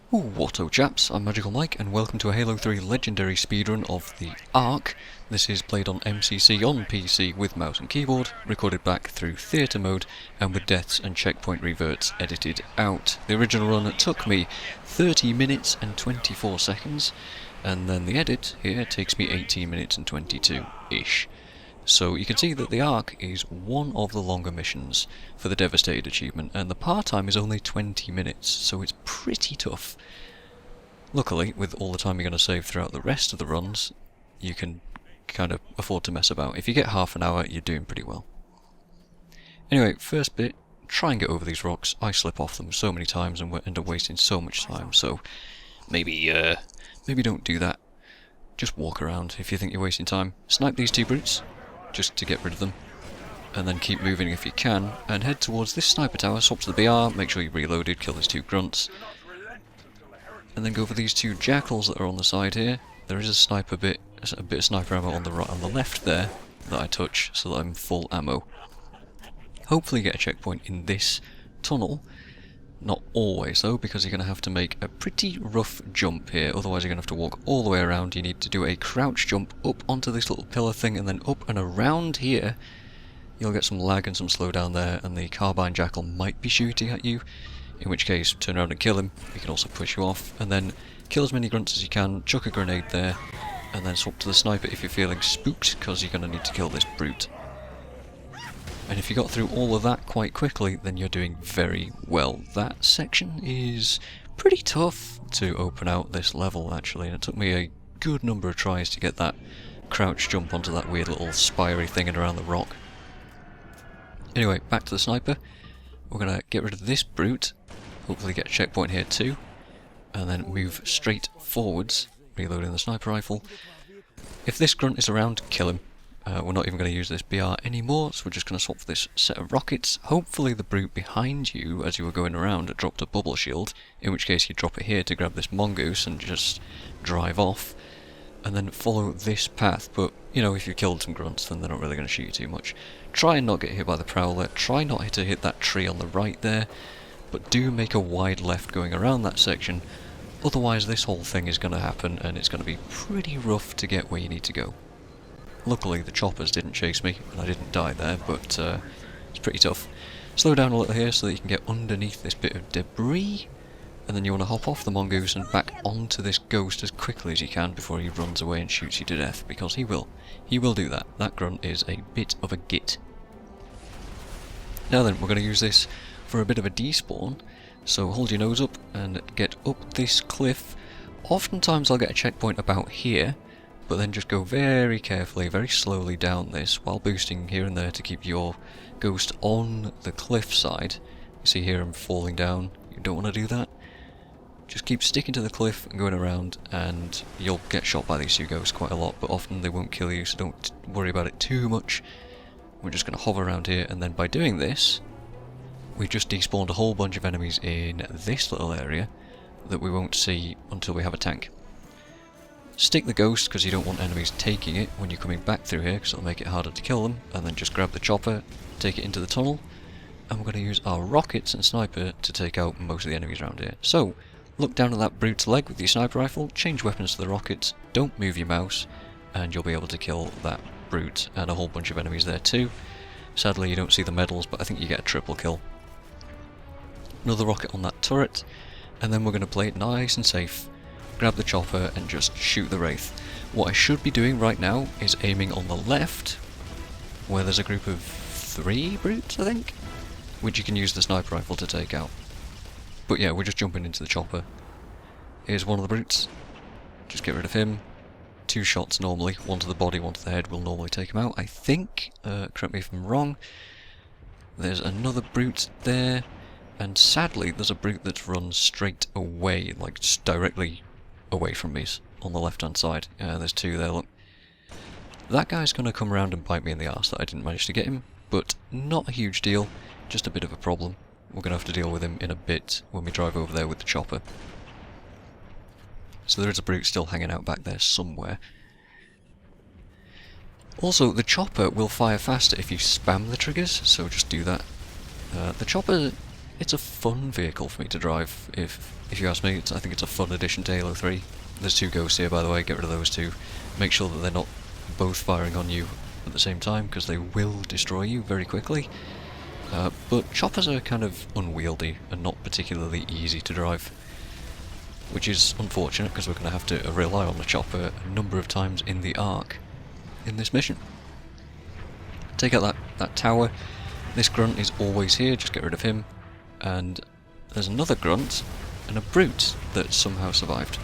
Whatto chaps, I'm MagicalMike and welcome to a Halo 3 legendary speedrun of the Ark. This is played on MCC on PC with mouse and keyboard, recorded back through theatre mode and with deaths and checkpoint reverts edited out. The original run took me 30 minutes and 24 seconds, and then the edit here takes me 18 minutes and 22-ish. So you can see that the Ark is one of the longer missions for the Devastated achievement, and the par time is only 20 minutes, so it's pretty tough. Luckily, with all the time you're going to save throughout the rest of the runs, you can kind of afford to mess about. If you get half an hour, you're doing pretty well. Anyway, first bit, try and get over these rocks. I slip off them so many times and end up wasting so much time, so maybe don't do that. Just walk around if you think you're wasting time. Snipe these two brutes, just to get rid of them, and then keep moving if you can, and head towards this sniper tower, swap to the BR, make sure you're reloaded, kill these two grunts, and then go for these two jackals that are on the side here. There is a bit of sniper ammo on the right, on the left there, that I touch, so that I'm full ammo. Hopefully get a checkpoint in this tunnel. Not always though, because you're going to have to make a pretty rough jump here, otherwise you're going to have to walk all the way around. You need to do a crouch jump up onto this little pillar thing, and then up and around here. You'll get some lag and some slowdown there, and the carbine jackal might be shooting at you, in which case turn around and kill him. He can also push you off, and then kill as many grunts as you can, chuck a grenade there, and then swap to the sniper if you're feeling spooked, because you're going to need to kill this brute. And if you got through all of that quite quickly, then you're doing very well. That section is pretty tough to open out this level, actually, and it took me a good number of tries to get that crouch jump onto that weird little spiry thing and around the rock. Anyway, back to the sniper. We're going to get rid of this brute, hopefully get a checkpoint here too, and then move straight forwards, reloading the sniper rifle. If this grunt is around, kill him. We're not even going to use this BR anymore, so we're just going to swap for this set of rockets. Hopefully the brute behind you, as you were going around, dropped a bubble shield, in which case you drop it here to grab this mongoose and just drive off, and then follow this path. But, you know, if you killed some grunts, then they're not really going to shoot you too much. Try and not get hit by the prowler, try not to hit that tree on the right there, but do make a wide left going around that section, otherwise this whole thing is going to happen, and it's going to be pretty rough to get where you need to go. Luckily the choppers didn't chase me, and I didn't die there, but it's pretty tough. Slow down a little here so that you can get underneath this bit of debris, and then you want to hop off the mongoose and back onto this ghost as quickly as you can before he runs away and shoots you to death, because he will. He will do that. That grunt is a bit of a git. Now then, we're going to use this for a bit of a despawn, so hold your nose up and get up this cliff. Oftentimes I'll get a checkpoint about here, but then just go very carefully, very slowly down this, while boosting here and there to keep your ghost on the cliff side. You see here I'm falling down. You don't want to do that. Just keep sticking to the cliff and going around, and you'll get shot by these two ghosts quite a lot, but often they won't kill you, so don't worry about it too much. We're just going to hover around here, and then by doing this, we've just despawned a whole bunch of enemies in this little area that we won't see until we have a tank. Stick the ghost because you don't want enemies taking it when you're coming back through here, because it'll make it harder to kill them, and then just grab the chopper, take it into the tunnel, and we're going to use our rockets and sniper to take out most of the enemies around here. So, look down at that brute's leg with your sniper rifle, change weapons to the rockets, don't move your mouse, and you'll be able to kill that brute and a whole bunch of enemies there too. Sadly you don't see the medals, but I think you get a triple kill. Another rocket on that turret, and then we're going to play it nice and safe. Grab the chopper and just shoot the wraith. What I should be doing right now is aiming on the left, where there's a group of 3 brutes, I think, which you can use the sniper rifle to take out. But yeah, we're just jumping into the chopper. Here's one of the brutes. Just get rid of him. 2 shots normally, one to the body, one to the head will normally take him out, I think. Correct me if I'm wrong. There's another brute there, and sadly there's a brute that's run straight away, like just directly away from me on the left hand side. There's 2 there, look. That guy's going to come around and bite me in the arse that I didn't manage to get him, but not a huge deal, just a bit of a problem. We're going to have to deal with him in a bit when we drive over there with the chopper. So there is a brute still hanging out back there somewhere. Also, the chopper will fire faster if you spam the triggers, so just do that. The chopper It's a fun vehicle for me to drive, if you ask me. I think it's a fun addition to Halo 3. There's two ghosts here, by the way, get rid of those two. Make sure that they're not both firing on you at the same time, because they will destroy you very quickly. But choppers are kind of unwieldy and not particularly easy to drive, which is unfortunate because we're going to have to rely on the chopper a number of times in the Ark in this mission. Take out that tower. This grunt is always here, just get rid of him. And there's another grunt and a brute that somehow survived.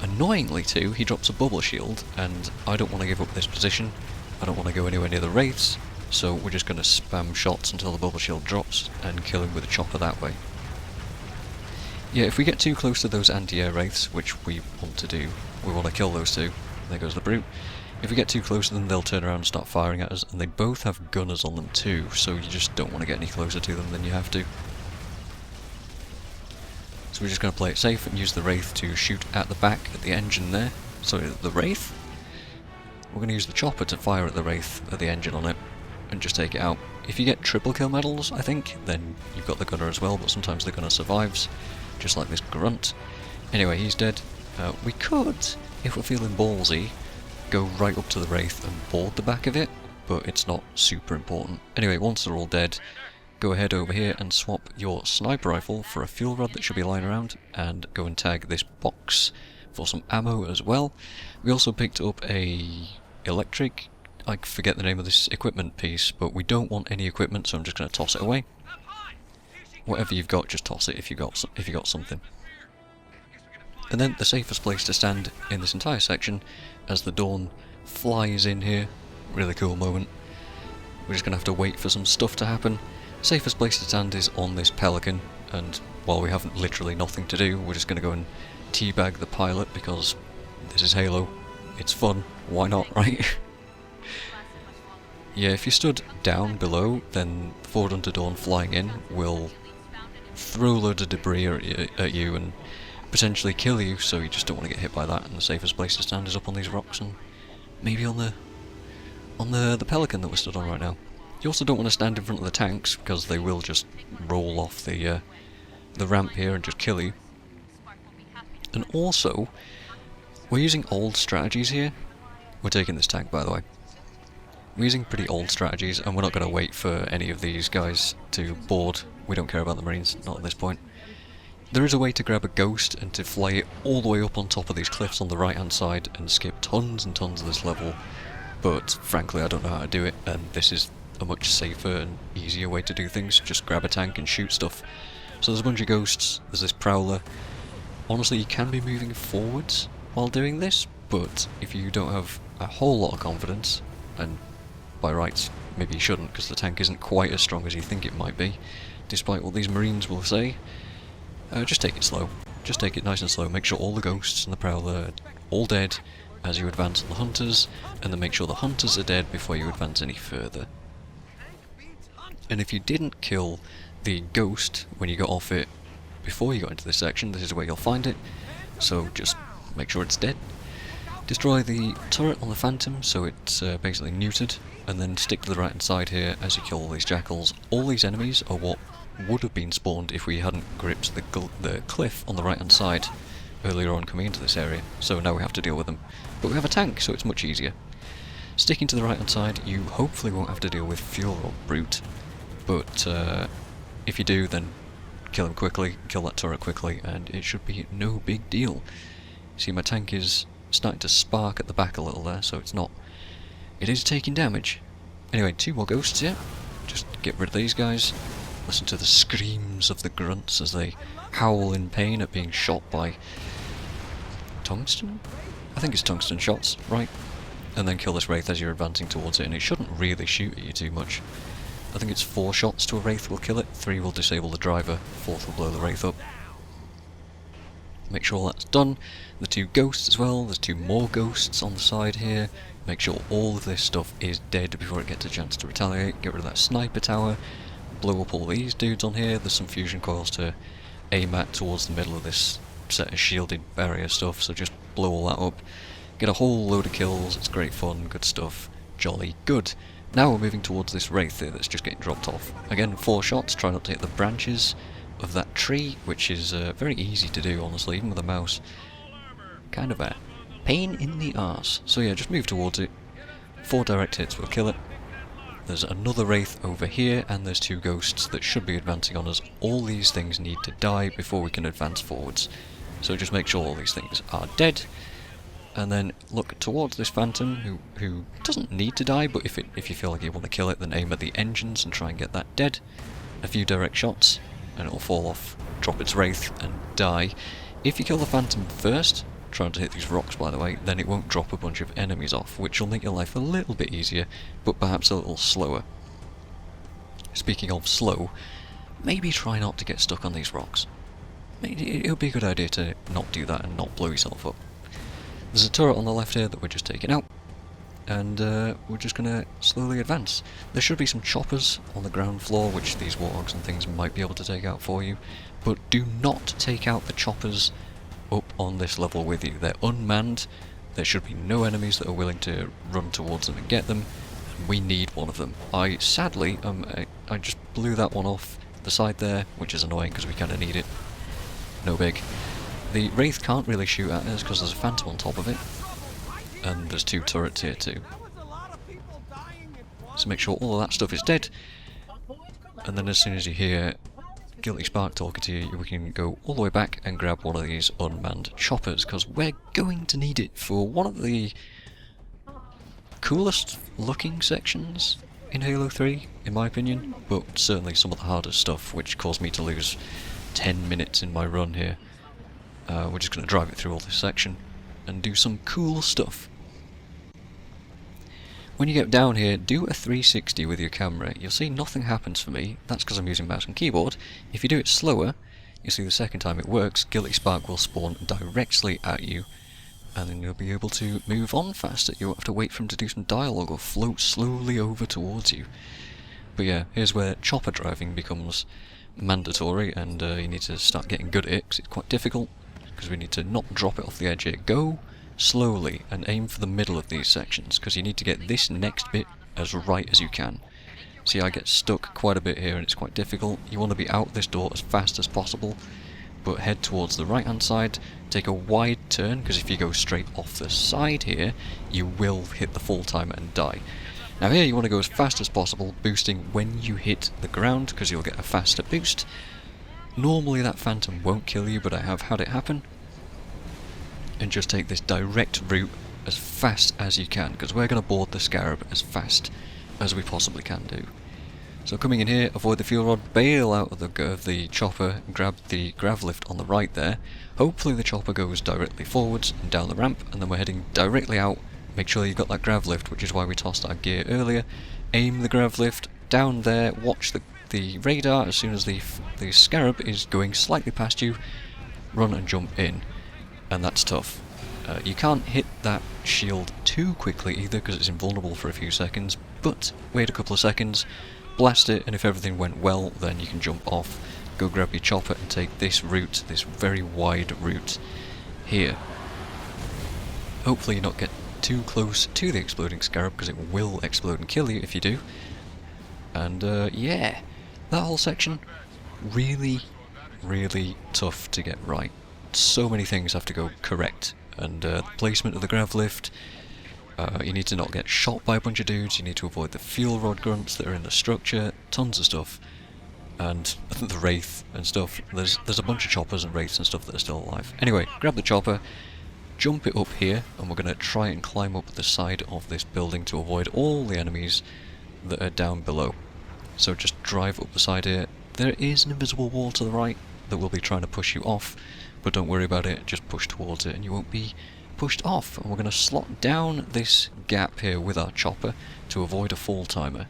Annoyingly too, he drops a bubble shield, and I don't want to give up this position. I don't want to go anywhere near the wraiths, so we're just going to spam shots until the bubble shield drops and kill him with a chopper that way. Yeah, if we get too close to those anti-air wraiths, which we want to do, we want to kill those two. There goes the brute. If we get too close to them, they'll turn around and start firing at us, and they both have gunners on them too, so you just don't want to get any closer to them than you have to. So we're just going to play it safe and use the wraith to shoot at the back, at the engine there. Sorry, the wraith? We're going to use the chopper to fire at the wraith, at the engine on it, and just take it out. If you get triple kill medals, I think, then you've got the gunner as well, but sometimes the gunner survives, just like this grunt. Anyway, he's dead. We could, if we're feeling ballsy, go right up to the wraith and board the back of it, but it's not super important. Anyway, once they're all dead, go ahead over here and swap your sniper rifle for a fuel rod that should be lying around, and go and tag this box for some ammo as well. We also picked up a electric, I forget the name of this equipment piece, but we don't want any equipment, so I'm just going to toss it away. Whatever you've got, just toss it if you got something. And then the safest place to stand in this entire section, as the dawn flies in here, really cool moment. We're just going to have to wait for some stuff to happen. Safest place to stand is on this pelican, and while we have literally nothing to do, we're just going to go and teabag the pilot, because this is Halo. It's fun, why not, right? Yeah, if you stood down below, then Forward Unto Dawn flying in will throw loads of debris at you and potentially kill you, so you just don't want to get hit by that, and the safest place to stand is up on these rocks and maybe on the pelican that we're stood on right now. You also don't want to stand in front of the tanks, because they will just roll off the ramp here and just kill you. And also, we're using old strategies here. We're taking this tank, by the way. We're using pretty old strategies, and we're not going to wait for any of these guys to board. We don't care about the Marines, not at this point. There is a way to grab a ghost and to fly it all the way up on top of these cliffs on the right hand side and skip tons and tons of this level, but frankly I don't know how to do it, and this is a much safer and easier way to do things. Just grab a tank and shoot stuff. So there's a bunch of ghosts, there's this prowler. Honestly, you can be moving forwards while doing this, but if you don't have a whole lot of confidence, and by rights maybe you shouldn't, because the tank isn't quite as strong as you think it might be, despite what these Marines will say, just take it slow. Just take it nice and slow. Make sure all the ghosts and the prowler are all dead as you advance on the hunters, and then make sure the hunters are dead before you advance any further. And if you didn't kill the ghost when you got off it before you got into this section, this is where you'll find it, so just make sure it's dead. Destroy the turret on the Phantom so it's basically neutered, and then stick to the right hand side here as you kill all these jackals. All these enemies are what would have been spawned if we hadn't gripped the cliff on the right hand side earlier on coming into this area, so now we have to deal with them. But we have a tank, so it's much easier. Sticking to the right hand side, you hopefully won't have to deal with Fuel or Brute, but if you do, then kill him quickly, kill that turret quickly, and it should be no big deal. See, my tank is starting to spark at the back a little there, so it is taking damage. Anyway, two more ghosts here. Just get rid of these guys. Listen to the screams of the grunts as they howl in pain at being shot by tungsten? I think it's tungsten shots, right? And then kill this wraith as you're advancing towards it, and it shouldn't really shoot at you too much. I think it's 4 shots to a wraith will kill it, 3 will disable the driver, 4th will blow the wraith up. Make sure all that's done. The 2 ghosts as well, there's 2 more ghosts on the side here. Make sure all of this stuff is dead before it gets a chance to retaliate. Get rid of that sniper tower. Blow up all these dudes on here. There's some fusion coils to aim at towards the middle of this set of shielded barrier stuff, so just blow all that up. Get a whole load of kills, it's great fun, good stuff, jolly good. Now we're moving towards this wraith here that's just getting dropped off. Again, 4 shots, try not to hit the branches of that tree, which is very easy to do, honestly, even with a mouse. Kind of a pain in the arse. So yeah, just move towards it. 4 direct hits will kill it. There's another wraith over here, and there's 2 ghosts that should be advancing on us. All these things need to die before we can advance forwards. So just make sure all these things are dead. And then look towards this phantom, who doesn't need to die, but if you feel like you want to kill it, then aim at the engines and try and get that dead. A few direct shots, and it'll fall off, drop its wraith, and die. If you kill the phantom first, trying to hit these rocks by the way, then it won't drop a bunch of enemies off, which will make your life a little bit easier, but perhaps a little slower. Speaking of slow, maybe try not to get stuck on these rocks. It would be a good idea to not do that and not blow yourself up. There's a turret on the left here that we're just taking out, and we're just going to slowly advance. There should be some choppers on the ground floor, which these warthogs and things might be able to take out for you, but do not take out the choppers up on this level with you. They're unmanned, there should be no enemies that are willing to run towards them and get them, and we need one of them. Sadly, I just blew that one off the side there, which is annoying because we kind of need it. No big. The wraith can't really shoot at us because there's a phantom on top of it, and there's 2 turrets here too. So make sure all of that stuff is dead, and then as soon as you hear Guilty Spark talking to you, we can go all the way back and grab one of these unmanned choppers, because we're going to need it for one of the coolest looking sections in Halo 3, in my opinion, but certainly some of the hardest stuff, which caused me to lose 10 minutes in my run here. We're just going to drive it through all this section and do some cool stuff. When you get down here, do a 360 with your camera. You'll see nothing happens for me. That's because I'm using mouse and keyboard. If you do it slower, you'll see the second time it works, Guilty Spark will spawn directly at you, and then you'll be able to move on faster. You won't have to wait for him to do some dialogue or float slowly over towards you. But yeah, here's where chopper driving becomes mandatory, and you need to start getting good at it, because it's quite difficult. Because we need to not drop it off the edge here. Go slowly and aim for the middle of these sections, because you need to get this next bit as right as you can. See, I get stuck quite a bit here and it's quite difficult. You want to be out this door as fast as possible, but head towards the right hand side, take a wide turn, because if you go straight off the side here, you will hit the full timer and die. Now here you want to go as fast as possible, boosting when you hit the ground, because you'll get a faster boost. Normally that phantom won't kill you, but I have had it happen. And just take this direct route as fast as you can, because we're going to board the Scarab as fast as we possibly can do. So coming in here, avoid the fuel rod, bail out of the chopper, grab the grav lift on the right there. Hopefully the chopper goes directly forwards and down the ramp, and then we're heading directly out. Make sure you've got that grav lift, which is why we tossed our gear earlier. Aim the grav lift down there, watch the radar. As soon as the Scarab is going slightly past you, run and jump in, and that's tough. You can't hit that shield too quickly either, because it's invulnerable for a few seconds, but wait a couple of seconds, blast it, and if everything went well, then you can jump off, go grab your chopper and take this route, this very wide route here. Hopefully you not get too close to the exploding Scarab, because it will explode and kill you if you do. And yeah, that whole section, really, really tough to get right. So many things have to go correct, and the placement of the grav lift, you need to not get shot by a bunch of dudes, you need to avoid the fuel rod grunts that are in the structure, tons of stuff, and the wraith and stuff. There's a bunch of choppers and wraiths and stuff that are still alive. Anyway, grab the chopper, jump it up here, and we're going to try and climb up the side of this building to avoid all the enemies that are down below. So just drive up the side here. There is an invisible wall to the right that will be trying to push you off, but don't worry about it, just push towards it and you won't be pushed off. And we're going to slot down this gap here with our chopper to avoid a fall timer.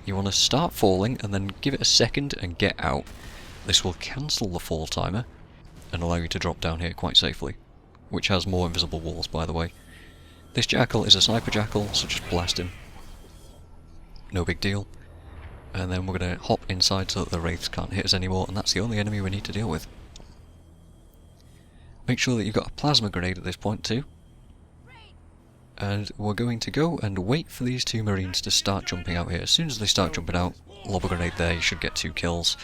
You want to start falling and then give it a second and get out. This will cancel the fall timer and allow you to drop down here quite safely, which has more invisible walls, by the way. This jackal is a sniper jackal, so just blast him. No big deal. And then we're going to hop inside so that the wraiths can't hit us anymore, and that's the only enemy we need to deal with. Make sure that you've got a plasma grenade at this point too. And we're going to go and wait for these two Marines to start jumping out here. As soon as they start jumping out, lob a grenade there, you should get 2 kills.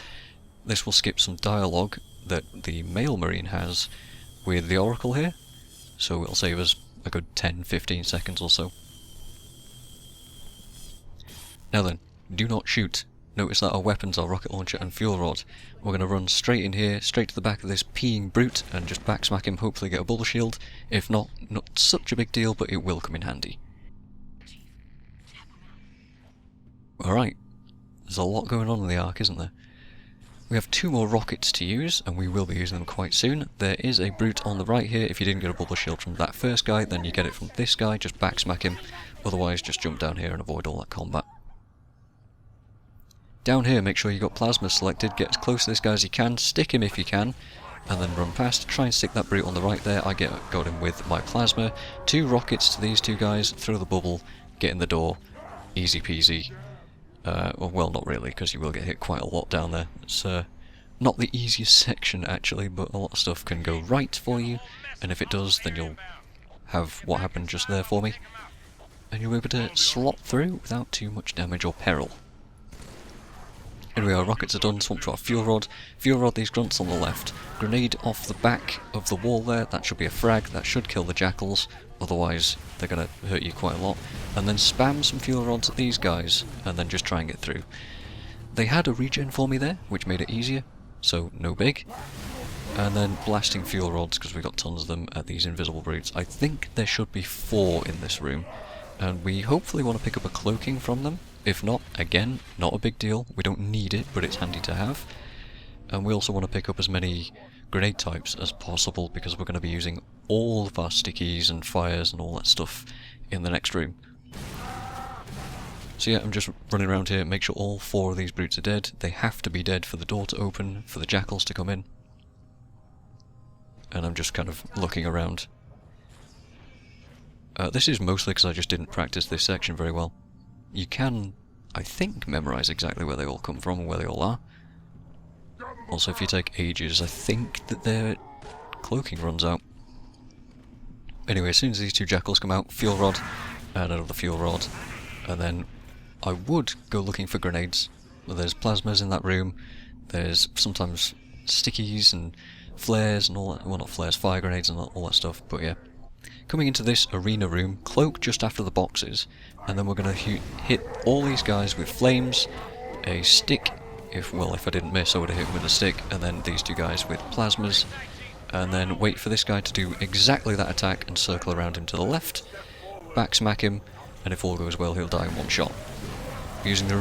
This will skip some dialogue that the male Marine has with the Oracle here, so it'll save us a good 10-15 seconds or so. Now then, do not shoot. Notice that our weapons are rocket launcher and fuel rod. We're going to run straight in here, straight to the back of this peeing brute, and just backsmack him, hopefully get a bubble shield. If not, not such a big deal, but it will come in handy. Alright, there's a lot going on in the Ark, isn't there? We have 2 more rockets to use, and we will be using them quite soon. There is a brute on the right here. If you didn't get a bubble shield from that first guy, then you get it from this guy, just backsmack him. Otherwise, just jump down here and avoid all that combat. Down here, make sure you got plasma selected, get as close to this guy as you can, stick him if you can, and then run past. Try and stick that brute on the right there. I got him with my plasma. 2 rockets to these 2 guys, throw the bubble, get in the door, easy peasy. Well, not really, because you will get hit quite a lot down there. It's not the easiest section actually, but a lot of stuff can go right for you, and if it does, then you'll have what happened just there for me, and you'll be able to slot through without too much damage or peril. Anyway, our rockets are done, swap to our fuel rod. Fuel rod these grunts on the left. Grenade off the back of the wall there, that should be a frag, that should kill the jackals, otherwise they're going to hurt you quite a lot. And then spam some fuel rods at these guys, and then just try and get through. They had a regen for me there, which made it easier, so no big. And then blasting fuel rods, because we got tons of them at these invisible brutes. I think there should be 4 in this room, and we hopefully want to pick up a cloaking from them. If not, again, not a big deal. We don't need it, but it's handy to have. And we also want to pick up as many grenade types as possible, because we're going to be using all of our stickies and fires and all that stuff in the next room. So yeah, I'm just running around here, make sure all 4 of these brutes are dead. They have to be dead for the door to open, for the jackals to come in. And I'm just kind of looking around. This is mostly because I just didn't practice this section very well. You can, I think, memorise exactly where they all come from and where they all are. Also, if you take ages, I think that their cloaking runs out. Anyway, as soon as these 2 jackals come out, fuel rod, and another fuel rod, and then I would go looking for grenades. There's plasmas in that room, there's sometimes stickies and flares and all that, well not flares, fire grenades and all that stuff, but yeah. Coming into this arena room, cloak just after the boxes, and then we're going to hit all these guys with flames, a stick, if I didn't miss I would have hit him with a stick, and then these 2 guys with plasmas, and then wait for this guy to do exactly that attack and circle around him to the left, backsmack him, and if all goes well he'll die in 1 shot. Using the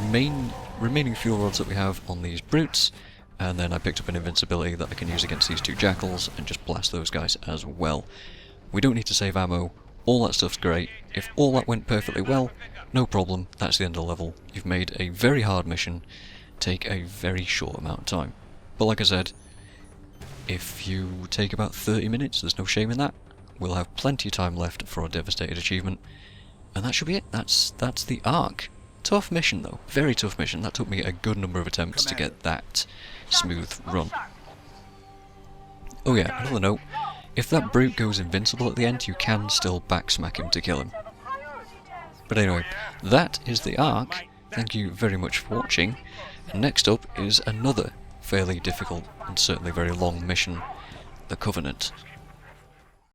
remaining fuel rods that we have on these brutes, and then I picked up an invincibility that I can use against these 2 jackals and just blast those guys as well. We don't need to save ammo, all that stuff's great. If all that went perfectly well, no problem, that's the end of the level. You've made a very hard mission take a very short amount of time. But like I said, if you take about 30 minutes, there's no shame in that. We'll have plenty of time left for our devastated achievement, and that should be it. That's the Ark. Tough mission though, very tough mission. That took me a good number of attempts to get that smooth run. Oh yeah, another note. If that brute goes invincible at the end, you can still backsmack him to kill him. But anyway, that is the Ark. Thank you very much for watching. And next up is another fairly difficult and certainly very long mission, the Covenant.